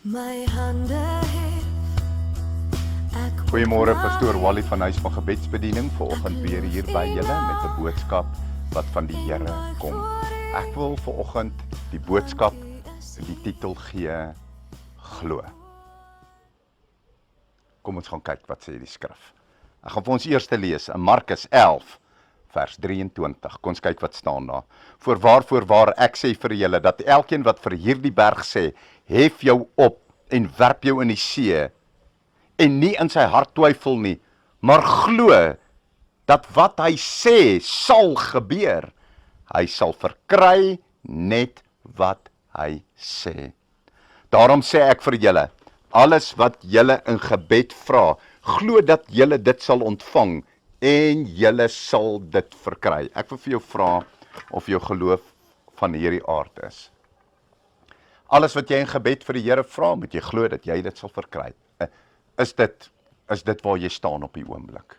my hande hef. Goeiemôre, pastoor Wally van Huis van Gebedsbediening, vanoggend weer hier by julle met 'n boodskap wat van die Here kom. Ek wil vanoggend die boodskap die titel gee, glo. Kom ons gaan kyk wat sê die skrif. Ek gaan vir ons eers lees in Markus 11 vers 23. Kom ons kyk wat staan daar. Voorwaar, ek sê vir julle dat elkeen wat vir hierdie berg sê, hef jou op en werp jou in die see, en nie in sy hart twyfel nie, maar glo dat wat hy sê sal gebeur. Hy sal verkry net wat hy sê. Daarom sê ek vir julle, alles wat julle in gebed vra, glo dat julle dit sal ontvang en julle sal dit verkry. Ek wil vir jou vra of jou geloof van hierdie aard is. Alles wat jy in gebed vir die Here vra, moet jy glo dat jy dit sal verkry. Is dit waar jy staan op die oomblik?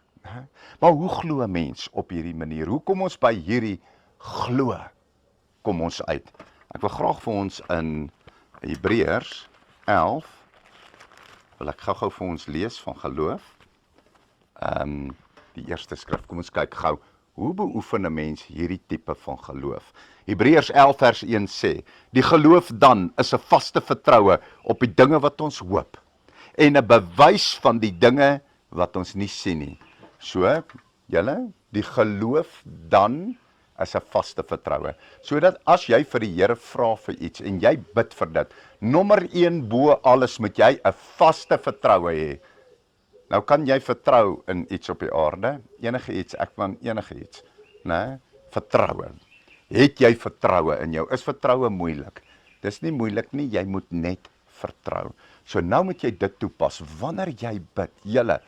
Maar hoe glo 'n mens op hierdie manier? Hoe kom ons by hierdie glo? Kom ons uit. Ek wil graag vir ons in Hebreërs 11, wil ek gou vir ons lees van geloof. Die eerste skrif, kom ons kyk gou. Hoe beoefen 'n mens hierdie tipe van geloof? Hebreërs 11 vers 1 sê, die geloof dan is 'n vaste vertroue op die dinge wat ons hoop, en 'n bewys van die dinge wat ons nie sien nie. So, julle, die geloof dan is 'n vaste vertroue. Sodat as jy vir die Here vra vir iets en jy bid vir dit, nommer 1 bo alles moet jy 'n vaste vertroue hê. Nou kan jy vertrou in iets op die aarde, enige iets, ek van enige iets, né? Vertroue. Het jy vertroue in jou? Is vertroue moeilik? Dis nie moeilik nie, jy moet net vertrou. So nou moet jy dit toepas, wanneer jy bid, julle,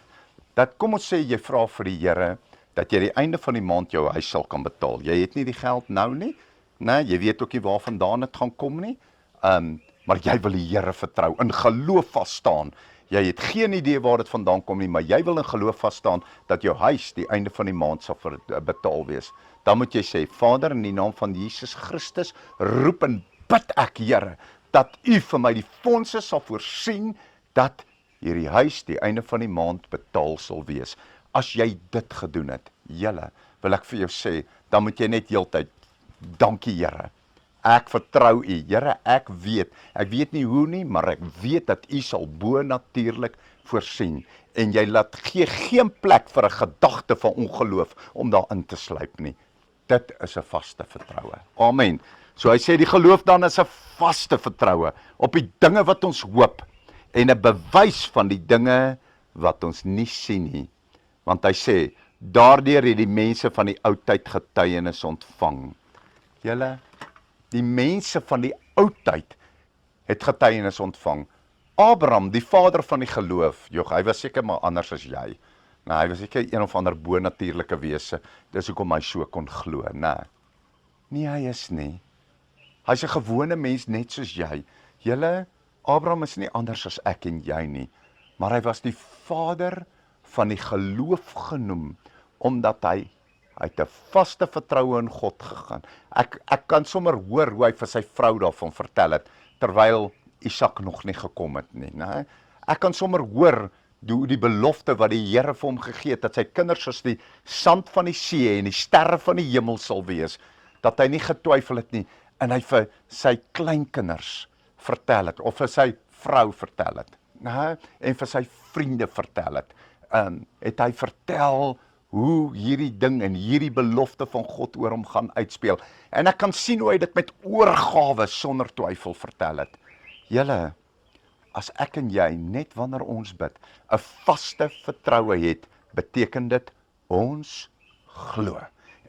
dat kom ons sê, jy vra vir die Here, dat jy die einde van die maand jou huis sal kan betaal. Jy het nie die geld nou nie, nee, jy weet ook nie waar vandaan dit gaan kom nie, maar jy wil die Here vertrou, in geloof vasstaan. Jy het geen idee waar dit vandaan kom nie, maar jy wil in geloof vasstaan, dat jou huis die einde van die maand sal betaal wees. Dan moet jy sê, Vader, in die naam van Jesus Christus, roep en bid ek, Here, dat U vir my die fondse sal voorsien, dat hierdie huis die einde van die maand betaal sal wees. As jy dit gedoen het, julle, wil ek vir jou sê, dan moet jy net heeltyd, dankie Here, ek vertrou U, Here, ek weet nie hoe nie, maar ek weet dat U sal bonatuurlik voorsien, en jy laat gee geen plek vir 'n gedagte van ongeloof om daarin te sluip nie. Dit is 'n vaste vertroue. Amen. So hy sê die geloof dan is 'n vaste vertroue op die dinge wat ons hoop en 'n bewys van die dinge wat ons nie sien nie. Want hy sê, daardeur het die mense van die ou tyd getuienis ontvang. Julle, die mense van die ou tyd het getuienis ontvang. Abraham, die vader van die geloof, hy was seker maar anders as jy. Nou, hy was seker een of ander bonatuurlike wese, dis hoekom hy so kon glo, Nee, hy is nie. Hy's 'n gewone mens net soos jy. Julle, Abraham is nie anders as ek en jy nie, maar hy was die vader van die geloof genoem, omdat hy het 'n vaste vertroue in God gegaan. Ek kan sommer hoor hoe hy vir sy vrou daarvan vertel het, terwyl Isak nog nie gekom het nie, né? Ek kan sommer hoor die belofte wat die Here vir hom gegee het, dat sy kinders soos die sand van die see en die sterre van die hemel sal wees, dat hy nie getwyfel het nie, en hy vir sy kleinkinders vertel het, of vir sy vrou vertel het, en vir sy vriende vertel het, het hy vertel hoe hierdie ding en hierdie belofte van God oor hom gaan uitspeel, en ek kan sien hoe hy dit met oorgawe sonder twyfel vertel het. Julle, as ek en jy, net wanneer ons bid, 'n vaste vertroue het, beteken dit, ons glo.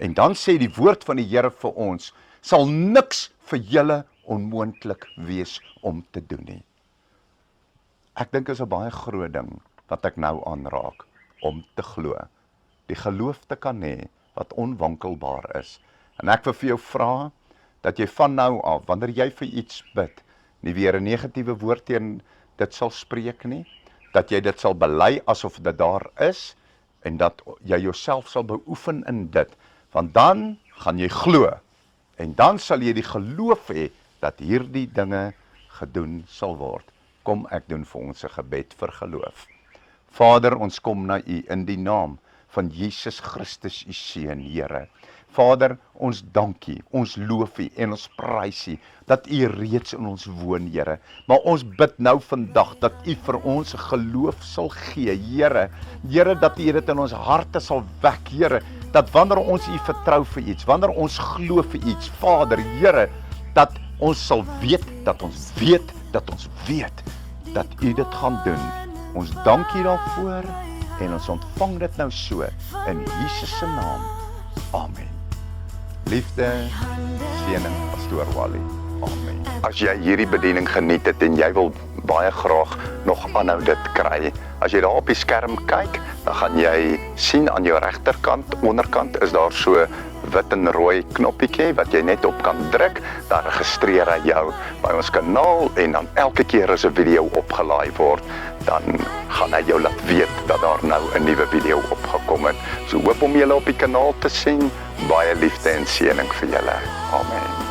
En dan sê die woord van die Here vir ons, sal niks vir julle onmoontlik wees om te doen nie. Ek dink is 'n baie groot ding, wat ek nou aanraak, om te glo. Die geloof te kan hê, wat onwankelbaar is. En ek wil vir jou vra, dat jy van nou af, wanneer jy vir iets bid, nie weer 'n negatiewe woord teen dit sal spreek nie, dat jy dit sal bely asof dit daar is, en dat jy jouself sal beoefen in dit, want dan gaan jy glo, en dan sal jy die geloof hê, dat hierdie dinge gedoen sal word. Kom ek doen vir ons 'n gebed vir geloof. Vader, ons kom na U in die naam van Jesus Christus, U Seun, Here. Vader, ons dank U, ons loof U en ons prys U, dat U reeds in ons woon, Here. Maar ons bid nou vandag, dat U vir ons geloof sal gee, Here. Here, dat U dit in ons harte sal wek, Here. Dat wanneer ons U vertrou vir iets, wanneer ons glo vir iets, Vader, Here, dat ons sal weet, dat ons weet, dat ons weet, dat U dit gaan doen. Ons dank U daarvoor, en ons ontvang dit nou so, in Jesus se naam. Amen. Liefde, seëning, Pastoor Wally. Amen. As jy hierdie bediening geniet het en jy wil baie graag nog aanhou dit kry, as jy daar op die skerm kyk, dan gaan jy sien aan jou regterkant, onderkant is daar so wit en rooi knoppietjie wat jy net op kan druk, dan registreer hy jou by ons kanaal en dan elke keer as 'n video opgelaai word, dan gaan hy jou laat weet dat daar nou 'n nuwe video opgekom het. So hoop om julle op die kanaal te sien. Baie liefde en seëning vir julle. Amen.